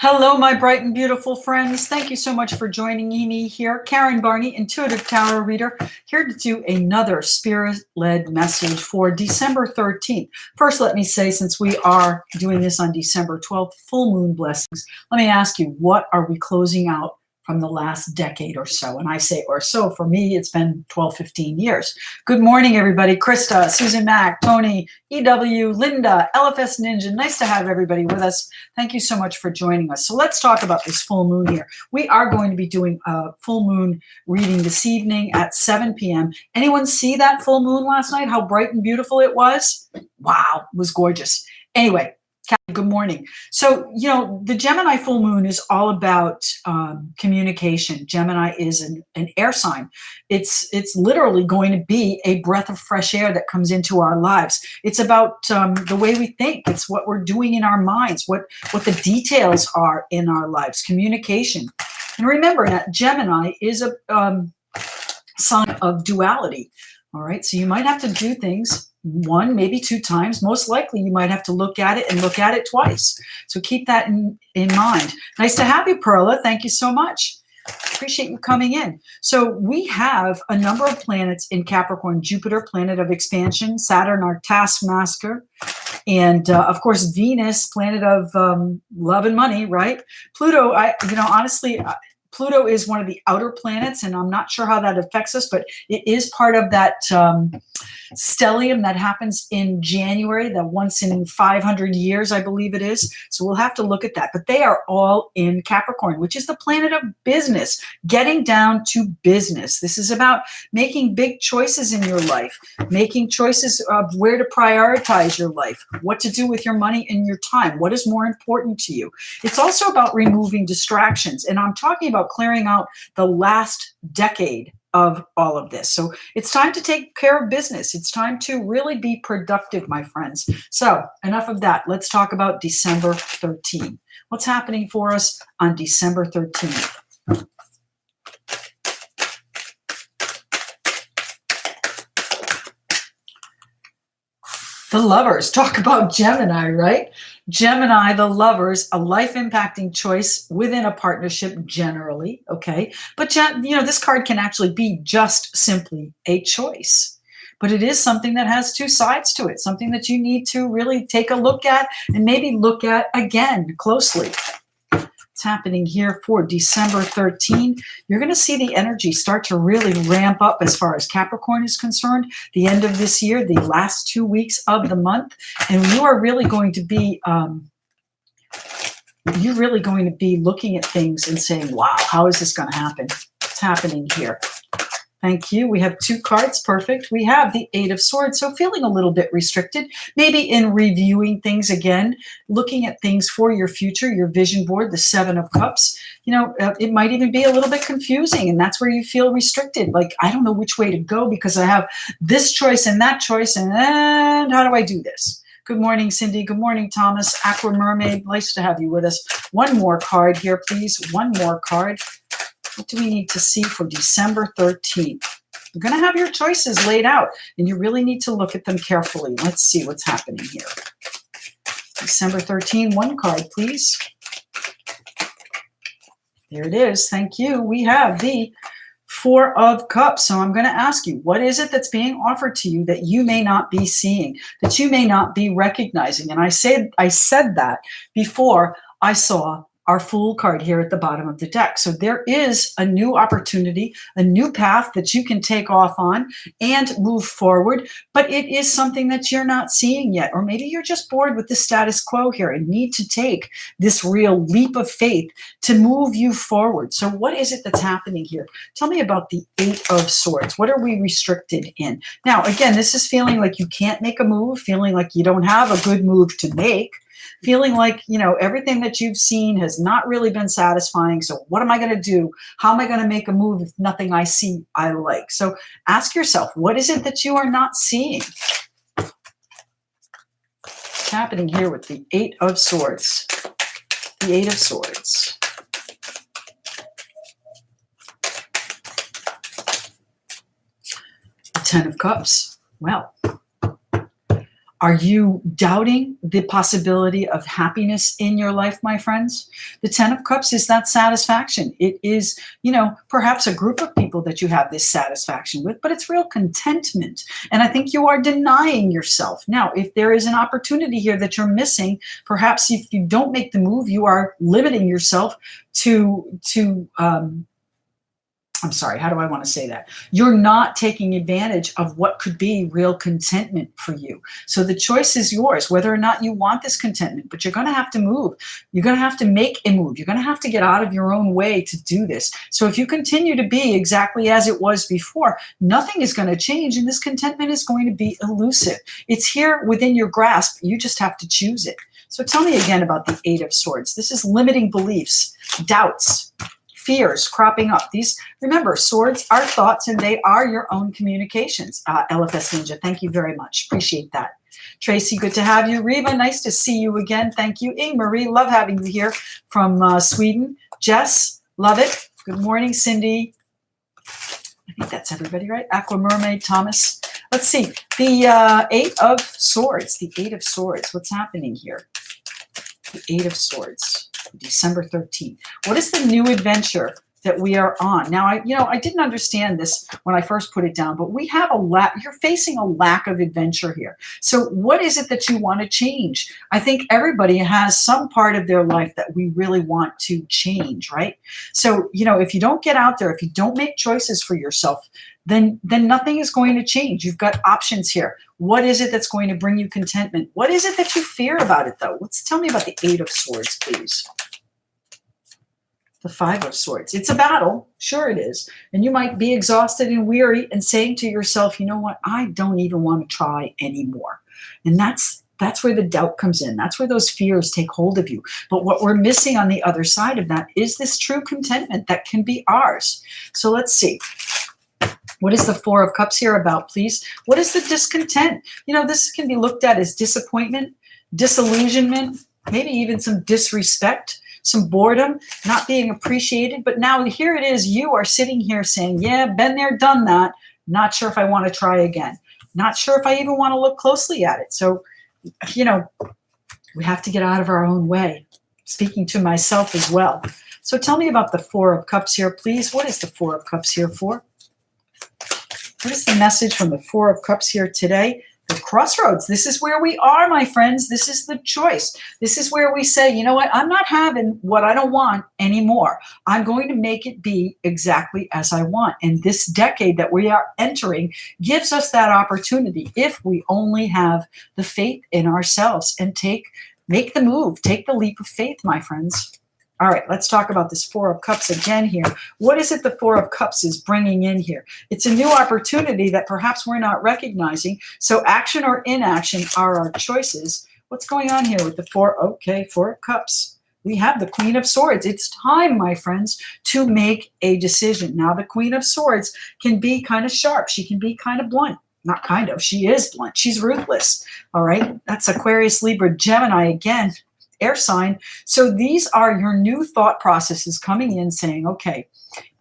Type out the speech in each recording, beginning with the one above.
Hello, my bright and beautiful friends. Thank you so much for joining me here. Karen Barney, Intuitive Tarot Reader, here to do another spirit-led message for December 13th. First, let me say, since we are doing this on December 12th, full moon blessings, let me ask you, what are we closing out from the last decade or so? And I say or so, for me, it's been 12, 15 years. Good morning, everybody. Krista, Susan Mack, Tony, EW, Linda, LFS Ninja. Nice to have everybody with us. Thank you so much for joining us. So let's talk about this full moon here. We are going to be doing a full moon reading this evening at 7 p.m. Anyone see that full moon last night? How bright and beautiful it was? Wow, it was gorgeous. Anyway, good morning. So, the Gemini full moon is all about communication. Gemini is an air sign. It's literally going to be a breath of fresh air that comes into our lives. It's about the way we think. It's what we're doing in our minds, what the details are in our lives, communication. And remember that Gemini is a sign of duality. All right, so you might have to do things one, maybe two times. Most likely you might have to look at it and look at it twice. So keep that in mind. Nice to have you, Perla. Thank you so much. Appreciate you coming in. So we have a number of planets in Capricorn. Jupiter, planet of expansion. Saturn, our taskmaster. And of course, Venus, planet of love and money, right? Pluto, honestly, Pluto is one of the outer planets, and I'm not sure how that affects us, but it is part of that stellium that happens in January, the once in 500 years, I believe it is. So we'll have to look at that. But they are all in Capricorn, which is the planet of business, getting down to business. This is about making big choices in your life, making choices of where to prioritize your life, what to do with your money and your time, what is more important to you. It's also about removing distractions. And I'm talking about clearing out the last decade of all of this. So it's time to take care of business. It's time to really be productive, my friends. So enough of that. Let's talk about December 13th. What's happening for us on December 13th? The Lovers. Talk about Gemini, right? Gemini, the Lovers, a life-impacting choice within a partnership generally, okay? But, this card can actually be just simply a choice. But it is something that has two sides to it, something that you need to really take a look at and maybe look at again closely. What's happening here for December 13th? You're going to see the energy start to really ramp up as far as Capricorn is concerned. The end of this year, the last 2 weeks of the month, and you are really going to be looking at things and saying, "Wow, how is this going to happen?" What's happening here? Thank you. We have two cards. Perfect. We have the Eight of Swords. So feeling a little bit restricted, maybe in reviewing things again, looking at things for your future, your vision board, the Seven of Cups. It might even be a little bit confusing, and that's where you feel restricted. Like, I don't know which way to go because I have this choice and that choice, and how do I do this? Good morning, Cindy. Good morning, Thomas. Aqua Mermaid. Nice to have you with us. One more card here, please. One more card. What do we need to see for December 13th? You're going to have your choices laid out, and you really need to look at them carefully. Let's see what's happening here. December 13th, one card, please. There it is. Thank you. We have the Four of Cups. So I'm going to ask you, what is it that's being offered to you that you may not be seeing, that you may not be recognizing? And I said that before I saw our Fool card here at the bottom of the deck. So there is a new opportunity, a new path that you can take off on and move forward, but it is something that you're not seeing yet. Or maybe you're just bored with the status quo here and need to take this real leap of faith to move you forward. So what is it that's happening here? Tell me about the Eight of Swords. What are we restricted in? Now, again, this is feeling like you can't make a move, feeling like you don't have a good move to make, feeling like, everything that you've seen has not really been satisfying. So what am I going to do? How am I going to make a move if nothing I see I like? So ask yourself, what is it that you are not seeing? What's happening here with the Eight of Swords? The Eight of Swords. The Ten of Cups. Well, Are you doubting the possibility of happiness in your life, my friends? The Ten of Cups is that satisfaction. It is, perhaps a group of people that you have this satisfaction with, but it's real contentment. And I think you are denying yourself. Now, if there is an opportunity here that you're missing, perhaps if you don't make the move, you are limiting yourself to I'm sorry, how do I want to say that? You're not taking advantage of what could be real contentment for you. So the choice is yours, whether or not you want this contentment, but you're going to have to move. You're going to have to make a move. You're going to have to get out of your own way to do this. So if you continue to be exactly as it was before, nothing is going to change, and this contentment is going to be elusive. It's here within your grasp. You just have to choose it. So tell me again about the Eight of Swords. This is limiting beliefs, doubts, fears cropping up. These, remember, swords are thoughts, and they are your own communications. LFS Ninja, thank you very much. Appreciate that. Tracy, good to have you. Reva, nice to see you again. Thank you. Marie, love having you here from Sweden. Jess, love it. Good morning, Cindy. I think that's everybody, right? Aqua Mermaid, Thomas. Let's see. The Eight of Swords. The Eight of Swords. What's happening here? The Eight of Swords. December 13th. What is the new adventure that we are on? Now, I didn't understand this when I first put it down, but we have you're facing a lack of adventure here. So what is it that you want to change? I think everybody has some part of their life that we really want to change, right? So, if you don't get out there, if you don't make choices for yourself, then nothing is going to change. You've got options here. What is it that's going to bring you contentment? What is it that you fear about it, though? Tell me about the Eight of Swords, please. The Five of Swords. It's a battle. Sure it is. And you might be exhausted and weary and saying to yourself, you know what? I don't even want to try anymore. And that's where the doubt comes in. That's where those fears take hold of you. But what we're missing on the other side of that is this true contentment that can be ours. So let's see. What is the Four of Cups here about, please? What is the discontent? This can be looked at as disappointment, disillusionment, maybe even some disrespect, some boredom, not being appreciated. But now here it is. You are sitting here saying, yeah, been there, done that. Not sure if I want to try again. Not sure if I even want to look closely at it. So, we have to get out of our own way. Speaking to myself as well. So tell me about the Four of Cups here, please. What is the Four of Cups here for? What is the message from the Four of Cups here today? The crossroads. This is where we are, my friends. This is the choice. This is where we say, you know what? I'm not having what I don't want anymore. I'm going to make it be exactly as I want. And this decade that we are entering gives us that opportunity if we only have the faith in ourselves and make the move. Take the leap of faith, my friends. All right, let's talk about this Four of Cups again here. What is it the Four of Cups is bringing in here? It's a new opportunity that perhaps we're not recognizing. So action or inaction are our choices. What's going on here with the Four of Cups? We have the Queen of Swords. It's time, my friends, to make a decision. Now, the Queen of Swords can be kind of sharp. She can be kind of blunt. Not kind of. She is blunt. She's ruthless. All right, that's Aquarius, Libra, Gemini again. Air sign. So these are your new thought processes coming in saying, okay,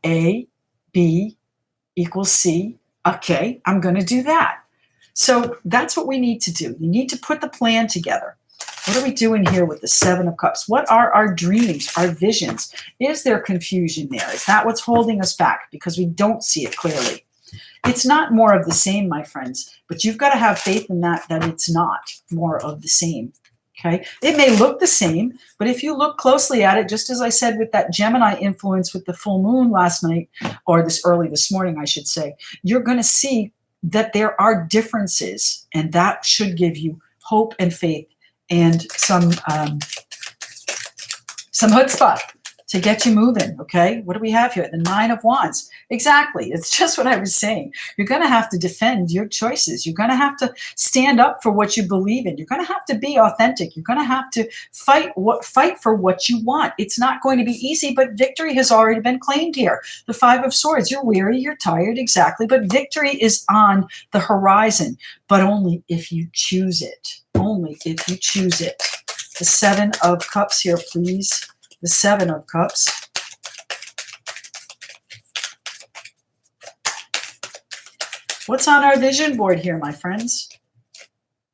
A, B equals C. Okay, I'm going to do that. So that's what we need to do. You need to put the plan together. What are we doing here with the Seven of Cups? What are our dreams, our visions? Is there confusion there? Is that what's holding us back because we don't see it clearly? It's not more of the same, my friends, but you've got to have faith in that it's not more of the same. Okay, it may look the same, but if you look closely at it, just as I said with that Gemini influence with the full moon last night, or this morning, I should say, you're going to see that there are differences, and that should give you hope and faith and some chutzpah to get you moving, okay? What do we have here? The Nine of Wands. Exactly. It's just what I was saying. You're going to have to defend your choices. You're going to have to stand up for what you believe in. You're going to have to be authentic. You're going to have to fight for what you want. It's not going to be easy, but victory has already been claimed here. The Five of Swords. You're weary, you're tired, exactly, but victory is on the horizon, but only if you choose it. Only if you choose it. The Seven of Cups here, please. The Seven of Cups. What's on our vision board here, my friends?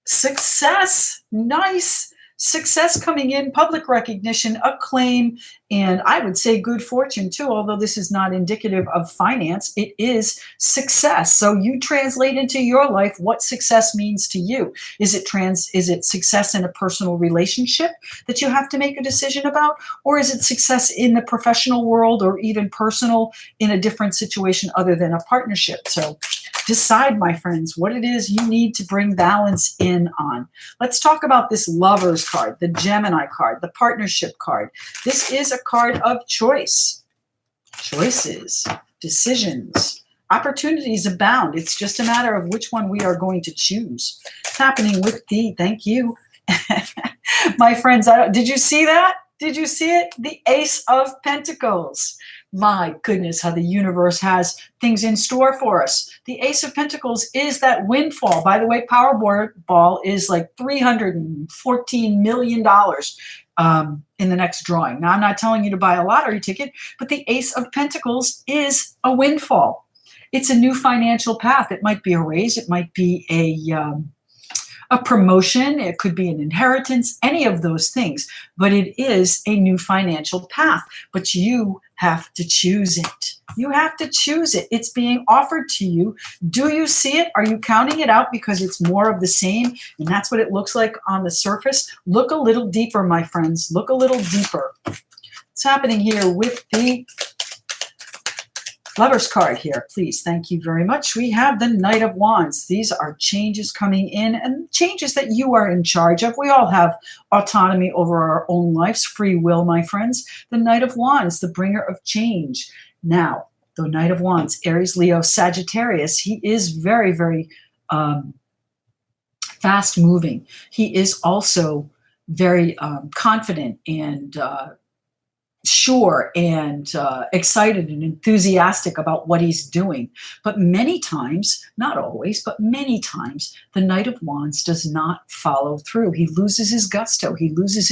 Success. Nice. Success coming in, public recognition, acclaim, and I would say good fortune too, although this is not indicative of finance. It is success. So you translate into your life what success means to you. Is it success in a personal relationship that you have to make a decision about? Or is it success in the professional world or even personal in a different situation other than a partnership? So decide, my friends, what it is you need to bring balance in on. Let's talk about this Lovers card, the Gemini card, the Partnership card. This is a card of choice, choices, decisions. Opportunities abound. It's just a matter of which one we are going to choose. It's happening with the, thank you, my friends. Did you see that? Did you see it? The Ace of Pentacles. My goodness, how the universe has things in store for us. The Ace of Pentacles is that windfall. By the way, Powerball is like $314 million in the next drawing. Now, I'm not telling you to buy a lottery ticket, but the Ace of Pentacles is a windfall. It's a new financial path. It might be a raise. It might be a promotion. It could be an inheritance, any of those things. But it is a new financial path. But you have to choose it. You have to choose it. It's being offered to you. Do you see it? Are you counting it out because it's more of the same? And that's what it looks like on the surface. Look a little deeper, my friends. Look a little deeper. What's happening here with the Lovers card here, please? Thank you very much. We have the Knight of Wands. These are changes coming in and changes that you are in charge of. We all have autonomy over our own lives, free will, my friends. The Knight of Wands, the bringer of change. Now, the Knight of Wands, Aries, Leo, Sagittarius, he is very, very fast moving. He is also very confident and sure and excited and enthusiastic about what he's doing. But many times, not always, but many times, the Knight of Wands does not follow through. He loses his gusto. He loses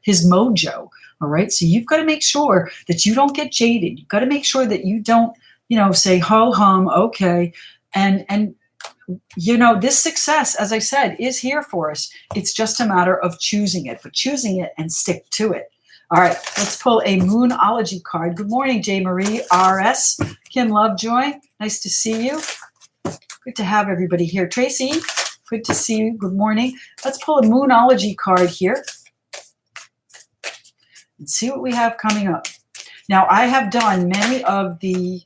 his mojo. All right. So you've got to make sure that you don't get jaded. You've got to make sure that you don't, say ho hum, okay. And this success, as I said, is here for us. It's just a matter of choosing it, but choosing it and stick to it. All right, let's pull a Moonology card. Good morning, J. Marie, R.S., Kim Lovejoy. Nice to see you. Good to have everybody here. Tracy, good to see you. Good morning. Let's pull a Moonology card here and see what we have coming up. Now, I have done many of the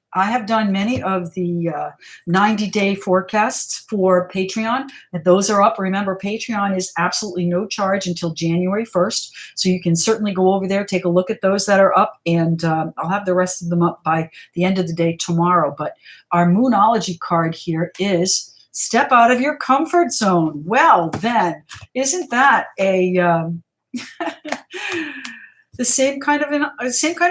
90-day forecasts for Patreon. Those are up. Remember, Patreon is absolutely no charge until January 1st. So you can certainly go over there, take a look at those that are up, and I'll have the rest of them up by the end of the day tomorrow. But our Moonology card here is step out of your comfort zone. Well, then, isn't that a... the same kind of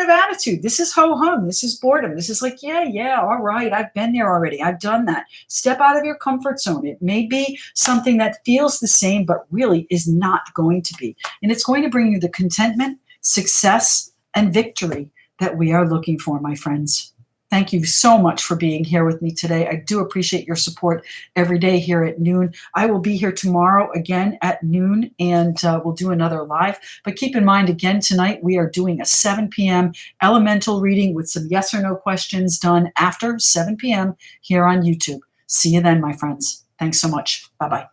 attitude. This is ho-hum. This is boredom. This is like, yeah, all right. I've been there already. I've done that. Step out of your comfort zone. It may be something that feels the same, but really is not going to be. And it's going to bring you the contentment, success, and victory that we are looking for, my friends. Thank you so much for being here with me today. I do appreciate your support every day here at noon. I will be here tomorrow again at noon, and we'll do another live. But keep in mind, again, tonight we are doing a 7 p.m. elemental reading with some yes or no questions done after 7 p.m. here on YouTube. See you then, my friends. Thanks so much. Bye-bye.